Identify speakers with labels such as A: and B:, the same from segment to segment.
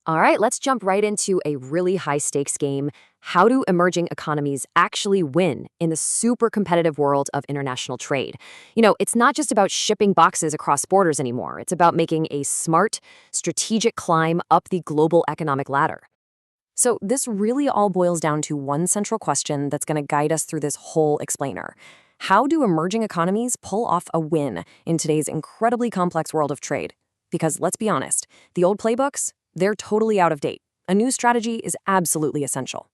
A: All right, let's jump right into a really high stakes game. How do emerging economies actually win in the super competitive world of international trade? It's not just about shipping boxes across borders anymore. It's about making a smart, strategic climb up the global economic ladder. So, this really all boils down to one central question that's going to guide us through this whole explainer. How do emerging economies pull off a win in today's incredibly complex world of trade? Because let's be honest, the old playbooks, they're totally out of date. A new strategy is absolutely essential.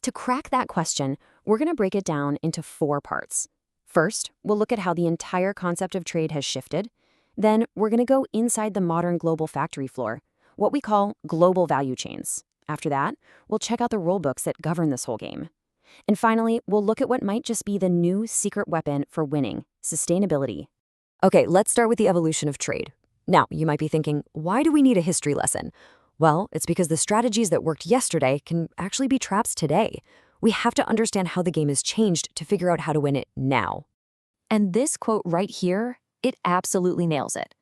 A: To crack that question, we're going to break it down into four parts. First, we'll look at how the entire concept of trade has shifted. Then, we're going to go inside the modern global factory floor, what we call global value chains. After that, we'll check out the rulebooks that govern this whole game. And finally, we'll look at what might just be the new secret weapon for winning, sustainability. Okay, let's start with the evolution of trade. Now, you might be thinking, why do we need a history lesson? Well, it's because the strategies that worked yesterday can actually be traps today. We have to understand how the game has changed to figure out how to win it now. And this quote right here, it absolutely nails it.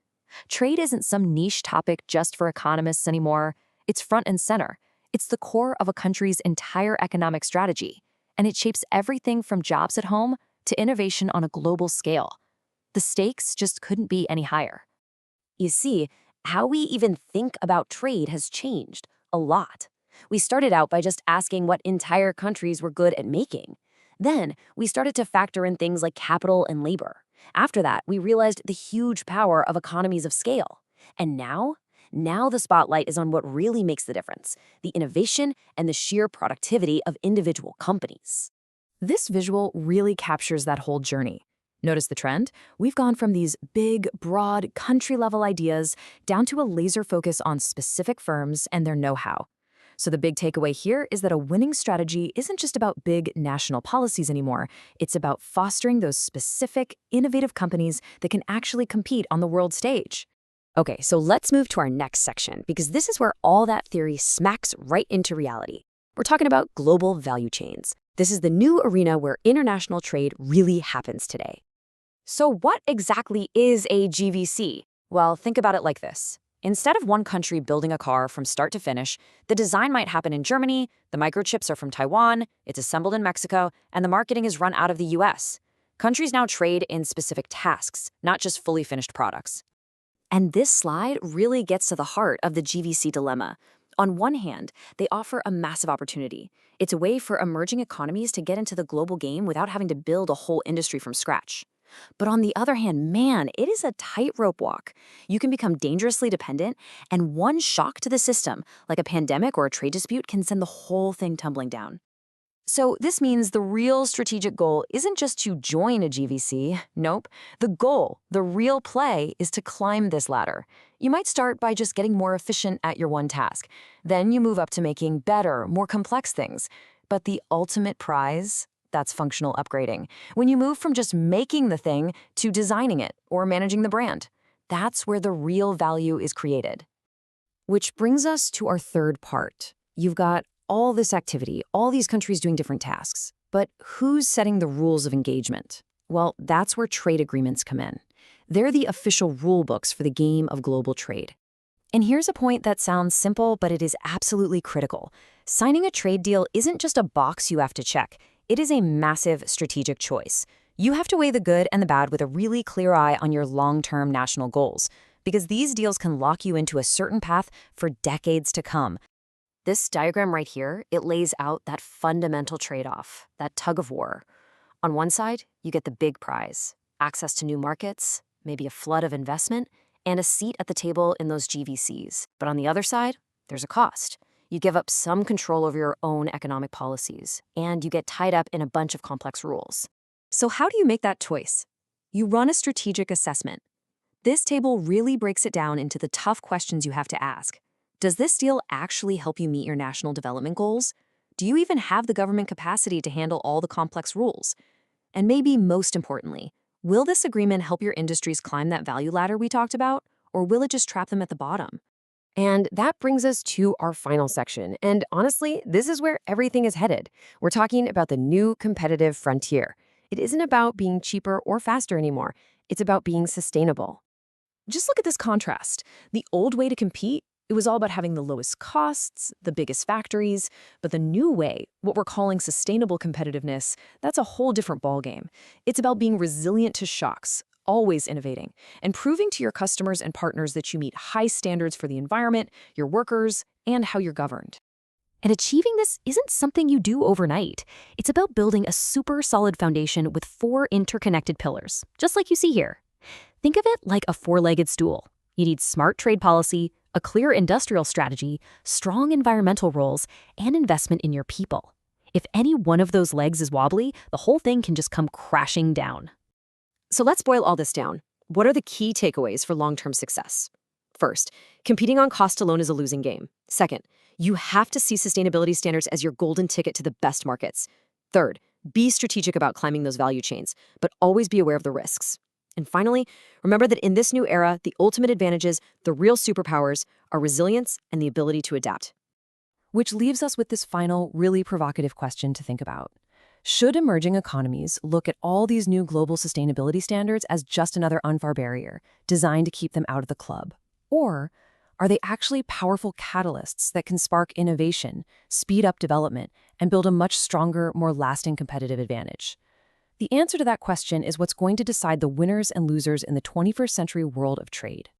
A: Trade isn't some niche topic just for economists anymore. It's front and center. It's the core of a country's entire economic strategy, and it shapes everything from jobs at home to innovation on a global scale. The stakes just couldn't be any higher. You see, how we even think about trade has changed a lot. We started out by just asking what entire countries were good at making. Then, we started to factor in things like capital and labor. After that, we realized the huge power of economies of scale. And now the spotlight is on what really makes the difference, the innovation and the sheer productivity of individual companies. This visual really captures that whole journey. Notice the trend? We've gone from these big, broad, country-level ideas down to a laser focus on specific firms and their know-how. So the big takeaway here is that a winning strategy isn't just about big national policies anymore. It's about fostering those specific, innovative companies that can actually compete on the world stage. Okay, so let's move to our next section, because this is where all that theory smacks right into reality. We're talking about global value chains. This is the new arena where international trade really happens today. So what exactly is a GVC? Well, think about it like this. Instead of one country building a car from start to finish, the design might happen in Germany, the microchips are from Taiwan, it's assembled in Mexico, and the marketing is run out of the US. Countries now trade in specific tasks, not just fully finished products. And this slide really gets to the heart of the GVC dilemma. On one hand, they offer a massive opportunity. It's a way for emerging economies to get into the global game without having to build a whole industry from scratch. But on the other hand, man, it is a tightrope walk. You can become dangerously dependent, and one shock to the system, like a pandemic or a trade dispute, can send the whole thing tumbling down. So this means the real strategic goal isn't just to join a GVC. Nope. The goal, the real play, is to climb this ladder. You might start by just getting more efficient at your one task. Then you move up to making better, more complex things. But the ultimate prize, that's functional upgrading. When you move from just making the thing to designing it or managing the brand, that's where the real value is created. Which brings us to our third part. You've got all this activity, all these countries doing different tasks. But who's setting the rules of engagement? Well, that's where trade agreements come in. They're the official rule books for the game of global trade. And here's a point that sounds simple, but it is absolutely critical. Signing a trade deal isn't just a box you have to check. It is a massive strategic choice. You have to weigh the good and the bad with a really clear eye on your long-term national goals, because these deals can lock you into a certain path for decades to come. This diagram right here, it lays out that fundamental trade-off, that tug of war. On one side, you get the big prize, access to new markets, maybe a flood of investment, and a seat at the table in those GVCs. But on the other side, there's a cost. You give up some control over your own economic policies, and you get tied up in a bunch of complex rules. So how do you make that choice? You run a strategic assessment. This table really breaks it down into the tough questions you have to ask. Does this deal actually help you meet your national development goals? Do you even have the government capacity to handle all the complex rules? And maybe most importantly, will this agreement help your industries climb that value ladder we talked about, or will it just trap them at the bottom? And that brings us to our final section. And honestly, this is where everything is headed. We're talking about the new competitive frontier. It isn't about being cheaper or faster anymore. It's about being sustainable. Just look at this contrast. The old way to compete,
B: It was all about having the lowest costs, the biggest factories, but the new way, what we're calling sustainable competitiveness, that's a whole different ballgame. It's about being resilient to shocks, always innovating, and proving to your customers and partners that you meet high standards for the environment, your workers, and how you're governed.
A: And achieving this isn't something you do overnight. It's about building a super solid foundation with 4 interconnected pillars, just like you see here. Think of it like a 4-legged stool. You need smart trade policy, a clear industrial strategy, strong environmental roles, and investment in your people. If any one of those legs is wobbly, the whole thing can just come crashing down. So let's boil all this down. What are the key takeaways for long-term success? First, competing on cost alone is a losing game. Second, you have to see sustainability standards as your golden ticket to the best markets. Third, be strategic about climbing those value chains, but always be aware of the risks. And finally, remember that in this new era, the ultimate advantages, the real superpowers, are resilience and the ability to adapt.
B: Which leaves us with this final, really provocative question to think about. Should emerging economies look at all these new global sustainability standards as just another unfair barrier, designed to keep them out of the club? Or are they actually powerful catalysts that can spark innovation, speed up development, and build a much stronger, more lasting competitive advantage? The answer to that question is what's going to decide the winners and losers in the 21st century world of trade.